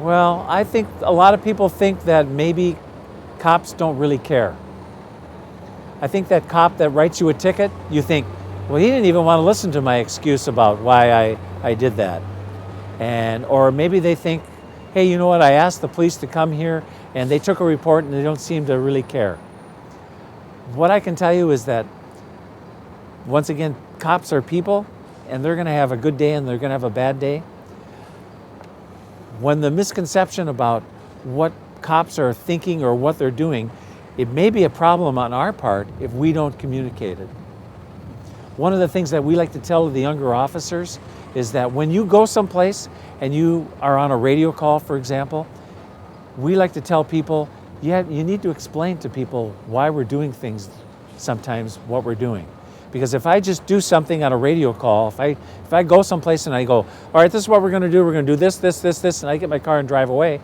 Well, I think a lot of people think that maybe cops don't really care. I think that cop that writes you a ticket, you think, well, he didn't even want to listen to my excuse about why I did that. Or maybe they think, hey, you know what, I asked the police to come here and they took a report and they don't seem to really care. What I can tell you is that, once again, cops are people and they're going to have a good day and they're going to have a bad day. When the misconception about what cops are thinking or what they're doing, it may be a problem on our part if we don't communicate it. One of the things that we like to tell the younger officers is that when you go someplace and you are on a radio call, for example, we like to tell people, you need to explain to people why we're doing things sometimes, what we're doing. Because if I just do something on a radio call, if I go someplace and I go, all right, this is what we're going to do. We're going to do this, this, this, this, and I get my car and drive away.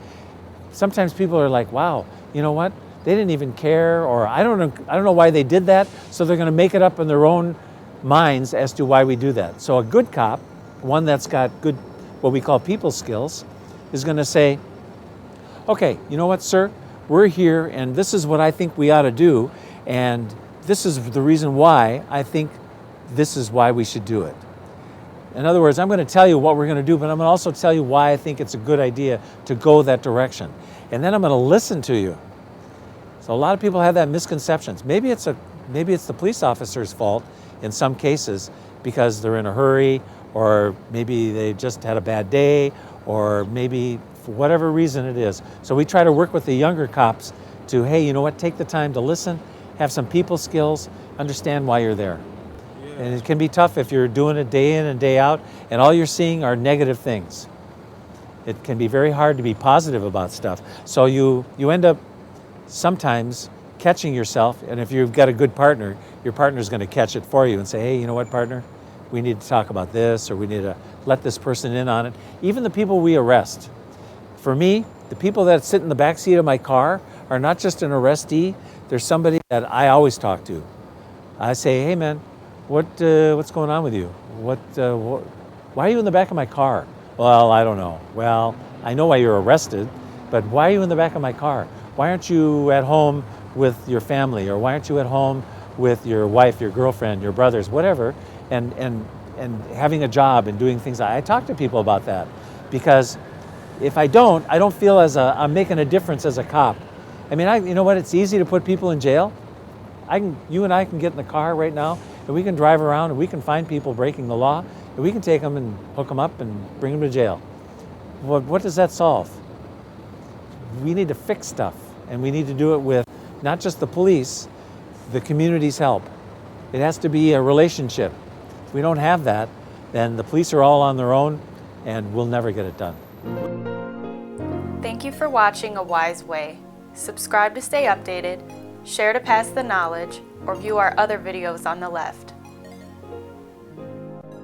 Sometimes people are like, wow, you know what? They didn't even care, or I don't know why they did that. So they're going to make it up in their own minds as to why we do that. So a good cop, one that's got good, what we call people skills, is going to say, okay, you know what, sir? We're here, and this is what I think we ought to do, and this is the reason why I think this is why we should do it. In other words, I'm going to tell you what we're going to do, but I'm going to also tell you why I think it's a good idea to go that direction. And then I'm going to listen to you. So a lot of people have that misconceptions. Maybe it's the police officer's fault in some cases because they're in a hurry, or maybe they just had a bad day, or maybe for whatever reason it is. So we try to work with the younger cops to, hey, you know what, take the time to listen, have some people skills, understand why you're there. Yeah. And it can be tough if you're doing it day in and day out and all you're seeing are negative things. It can be very hard to be positive about stuff. So you end up sometimes catching yourself, and if you've got a good partner, your partner's going to catch it for you and say, hey, you know what, partner? We need to talk about this, or we need to let this person in on it. Even the people we arrest. For me, the people that sit in the back seat of my car are not just an arrestee. There's somebody that I always talk to. I say, hey man, what's going on with you? Why are you in the back of my car? Well, I don't know. Well, I know why you're arrested, but why are you in the back of my car? Why aren't you at home with your family? Or why aren't you at home with your wife, your girlfriend, your brothers, whatever, and having a job and doing things? I talk to people about that, because if I don't feel as I'm making a difference as a cop. I mean, you know what? It's easy to put people in jail. You and I can get in the car right now, and we can drive around, and we can find people breaking the law, and we can take them and hook them up and bring them to jail. What does that solve? We need to fix stuff, and we need to do it with not just the police, the community's help. It has to be a relationship. If we don't have that, then the police are all on their own, and we'll never get it done. Thank you for watching A Wise Way. Subscribe to stay updated, share to pass the knowledge, or view our other videos on the left.